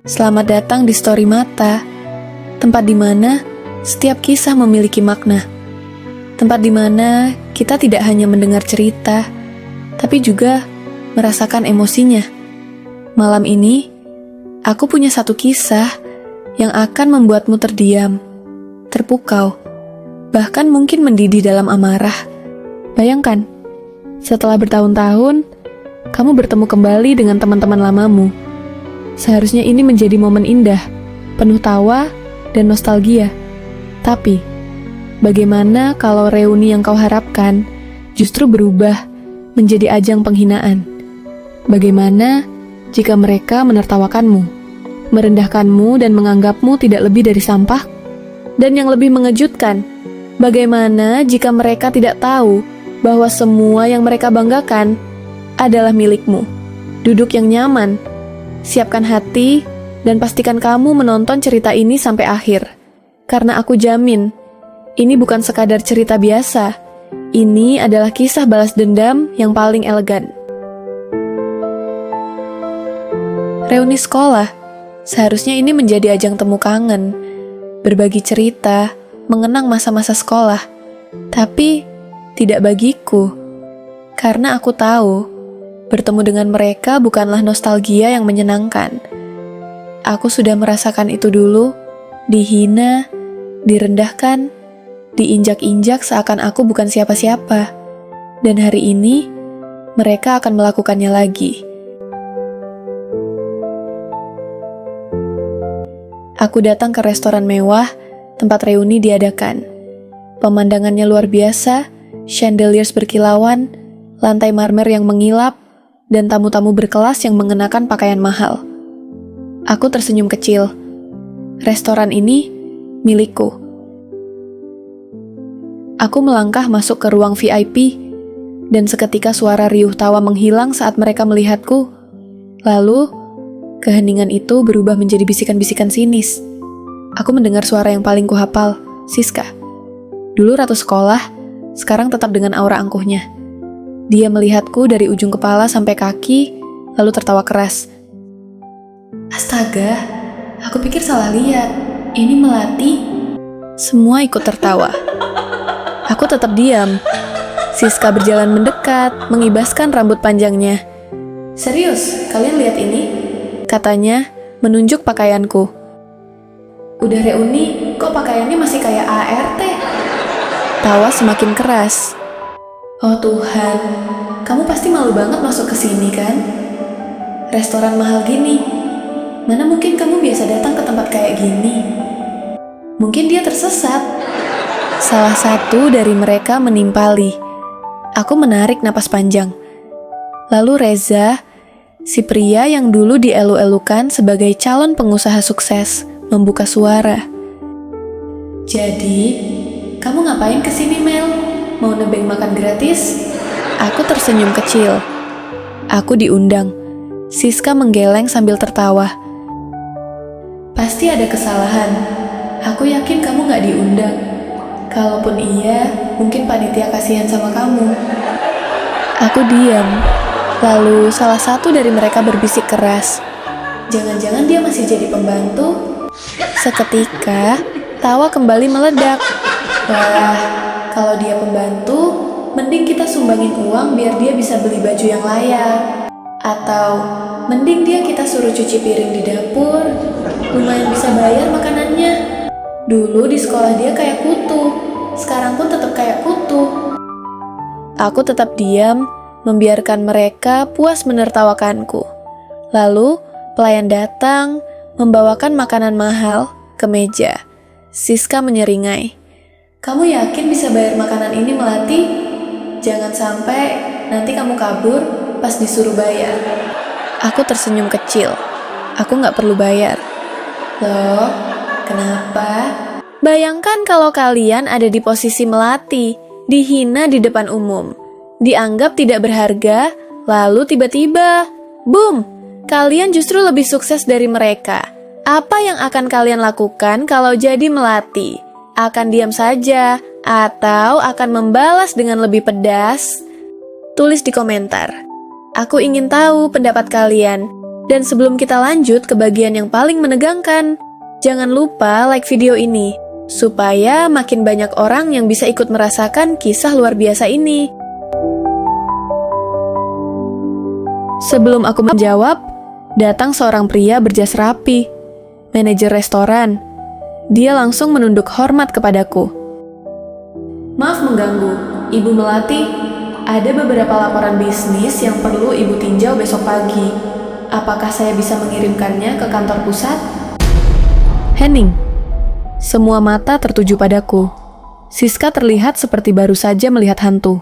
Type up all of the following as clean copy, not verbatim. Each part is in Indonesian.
Selamat datang di Story Mata, tempat di mana setiap kisah memiliki makna. Tempat di mana kita tidak hanya mendengar cerita, tapi juga merasakan emosinya. Malam ini, aku punya satu kisah yang akan membuatmu terdiam, terpukau, bahkan mungkin mendidih dalam amarah. Bayangkan, setelah bertahun-tahun, kamu bertemu kembali dengan teman-teman lamamu. Seharusnya ini menjadi momen indah, penuh tawa dan nostalgia. Tapi, bagaimana kalau reuni yang kau harapkan justru berubah menjadi ajang penghinaan? Bagaimana jika mereka menertawakanmu, merendahkanmu dan menganggapmu tidak lebih dari sampah? Dan yang lebih mengejutkan, bagaimana jika mereka tidak tahu bahwa semua yang mereka banggakan adalah milikmu? Duduk yang nyaman, siapkan hati, dan pastikan kamu menonton cerita ini sampai akhir. Karena aku jamin, ini bukan sekadar cerita biasa. Ini adalah kisah balas dendam yang paling elegan. Reuni sekolah, seharusnya ini menjadi ajang temu kangen, berbagi cerita, mengenang masa-masa sekolah. Tapi, tidak bagiku. Karena aku tahu, bertemu dengan mereka bukanlah nostalgia yang menyenangkan. Aku sudah merasakan itu dulu, dihina, direndahkan, diinjak-injak seakan aku bukan siapa-siapa. Dan hari ini, mereka akan melakukannya lagi. Aku datang ke restoran mewah, tempat reuni diadakan. Pemandangannya luar biasa, chandeliers berkilauan, lantai marmer yang mengilap, dan tamu-tamu berkelas yang mengenakan pakaian mahal. Aku tersenyum kecil. Restoran ini milikku. Aku melangkah masuk ke ruang VIP, dan seketika suara riuh tawa menghilang saat mereka melihatku. Lalu, keheningan itu berubah menjadi bisikan-bisikan sinis. Aku mendengar suara yang paling kuhafal, Siska. Dulu ratu sekolah, sekarang tetap dengan aura angkuhnya. Dia melihatku dari ujung kepala sampai kaki, lalu tertawa keras. Astaga, aku pikir salah lihat. Ini Melati. Semua ikut tertawa. Aku tetap diam. Siska berjalan mendekat, mengibaskan rambut panjangnya. Serius, kalian lihat ini? Katanya, menunjuk pakaianku. Udah reuni, kok pakaiannya masih kayak ART? Tawa semakin keras. Oh Tuhan, kamu pasti malu banget masuk ke sini kan? Restoran mahal gini. Mana mungkin kamu biasa datang ke tempat kayak gini? Mungkin dia tersesat. Salah satu dari mereka menimpali. Aku menarik napas panjang. Lalu Reza, si pria yang dulu dielu-elukan sebagai calon pengusaha sukses, membuka suara. Jadi, kamu ngapain kesini Mel? Mau nebeng makan gratis? Aku tersenyum kecil. Aku diundang. Siska menggeleng sambil tertawa. Pasti ada kesalahan. Aku yakin kamu gak diundang. Kalaupun iya, mungkin panitia kasihan sama kamu. Aku diam. Lalu salah satu dari mereka berbisik keras. Jangan-jangan dia masih jadi pembantu? Seketika, tawa kembali meledak. Wah, kalau dia pembantu, mending kita sumbangin uang biar dia bisa beli baju yang layak. Atau, mending dia kita suruh cuci piring di dapur. Lumayan bisa bayar makanannya. Dulu di sekolah dia kayak kutu, sekarang pun tetap kayak kutu. Aku tetap diam, membiarkan mereka puas menertawakanku. Lalu, pelayan datang, membawakan makanan mahal ke meja. Siska menyeringai. Kamu yakin bisa bayar makanan ini Melati? Jangan sampai nanti kamu kabur pas disuruh bayar. Aku tersenyum kecil. Aku gak perlu bayar. Loh, kenapa? Bayangkan kalau kalian ada di posisi Melati, dihina di depan umum, dianggap tidak berharga, lalu tiba-tiba, boom, kalian justru lebih sukses dari mereka. Apa yang akan kalian lakukan kalau jadi Melati? Akan diam saja, atau akan membalas dengan lebih pedas? Tulis di komentar. Aku ingin tahu pendapat kalian. Dan sebelum kita lanjut ke bagian yang paling menegangkan, jangan lupa like video ini, supaya makin banyak orang yang bisa ikut merasakan kisah luar biasa ini. Sebelum aku menjawab, datang seorang pria berjas rapi, manajer restoran. Dia langsung menunduk hormat kepadaku. Maaf mengganggu, Ibu Melati. Ada beberapa laporan bisnis yang perlu Ibu tinjau besok pagi. Apakah saya bisa mengirimkannya ke kantor pusat? Henning. Semua mata tertuju padaku. Siska terlihat seperti baru saja melihat hantu.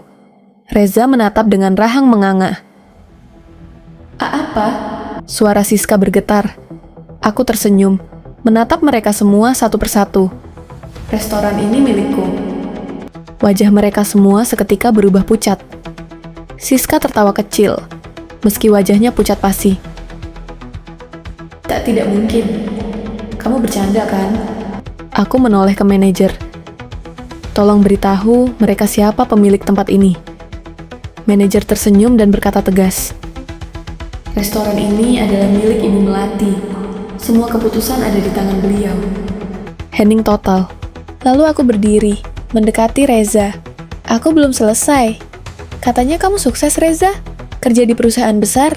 Reza menatap dengan rahang menganga. Apa? Suara Siska bergetar. Aku tersenyum, menatap mereka semua satu persatu. Restoran ini milikku. Wajah mereka semua seketika berubah pucat. Siska tertawa kecil, meski wajahnya pucat pasi. Tidak mungkin. Kamu bercanda kan? Aku menoleh ke manajer. Tolong beritahu mereka siapa pemilik tempat ini. Manajer tersenyum dan berkata tegas. Restoran ini adalah milik Ibu Melati. Semua keputusan ada di tangan beliau. Hening total. Lalu aku berdiri, mendekati Reza. Aku belum selesai. Katanya kamu sukses, Reza? Kerja di perusahaan besar?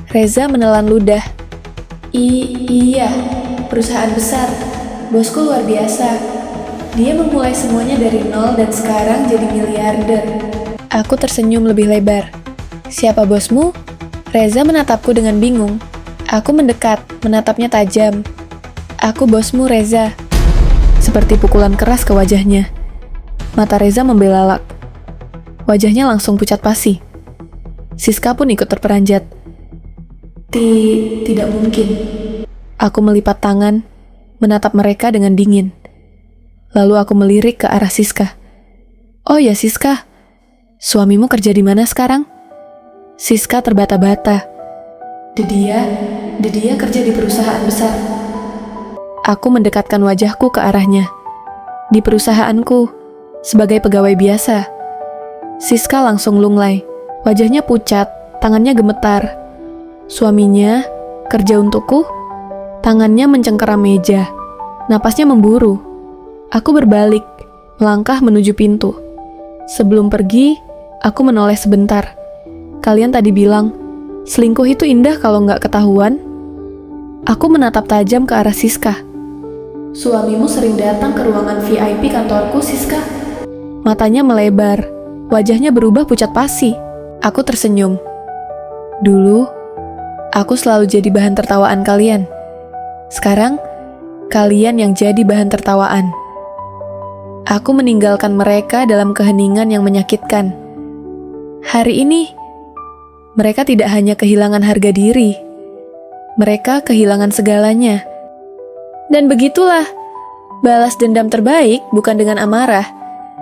Reza menelan ludah. Iya, perusahaan besar. Bosku luar biasa. Dia memulai semuanya dari nol dan sekarang jadi miliarder. Aku tersenyum lebih lebar. Siapa bosmu? Reza menatapku dengan bingung. Aku mendekat, menatapnya tajam. Aku bosmu, Reza. Seperti pukulan keras ke wajahnya. Mata Reza membelalak. Wajahnya langsung pucat pasi. Siska pun ikut terperanjat. Tidak mungkin. Aku melipat tangan, menatap mereka dengan dingin. Lalu aku melirik ke arah Siska. Oh ya Siska, suamimu kerja di mana sekarang? Siska terbata-bata. Dia kerja di perusahaan besar. Aku mendekatkan wajahku ke arahnya. Di perusahaanku, sebagai pegawai biasa. Siska langsung lunglai. Wajahnya pucat, tangannya gemetar. Suaminya kerja untukku. Tangannya mencengkeram meja. Napasnya memburu. Aku berbalik, melangkah menuju pintu. Sebelum pergi, aku menoleh sebentar. Kalian tadi bilang, selingkuh itu indah kalau nggak ketahuan. Aku menatap tajam ke arah Siska. Suamimu sering datang ke ruangan VIP kantorku, Siska. Matanya melebar, wajahnya berubah pucat pasi. Aku tersenyum. Dulu, aku selalu jadi bahan tertawaan kalian. Sekarang, kalian yang jadi bahan tertawaan. Aku meninggalkan mereka dalam keheningan yang menyakitkan. Hari ini, mereka tidak hanya kehilangan harga diri, mereka kehilangan segalanya. Dan begitulah, balas dendam terbaik bukan dengan amarah,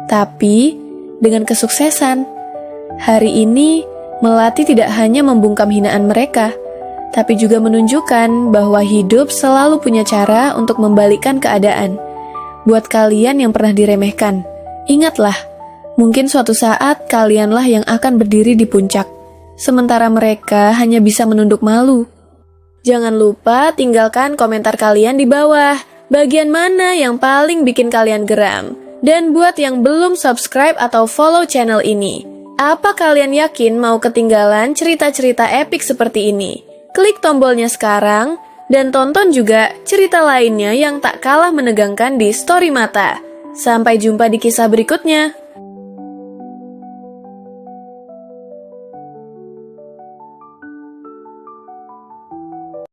tapi dengan kesuksesan. Hari ini, Melati tidak hanya membungkam hinaan mereka, tapi juga menunjukkan bahwa hidup selalu punya cara untuk membalikkan keadaan. Buat kalian yang pernah diremehkan, ingatlah, mungkin suatu saat kalianlah yang akan berdiri di puncak, sementara mereka hanya bisa menunduk malu. Jangan lupa tinggalkan komentar kalian di bawah. Bagian mana yang paling bikin kalian geram? Dan buat yang belum subscribe atau follow channel ini, apa kalian yakin mau ketinggalan cerita-cerita epik seperti ini? Klik tombolnya sekarang, dan tonton juga cerita lainnya yang tak kalah menegangkan di Story Mata. Sampai jumpa di kisah berikutnya.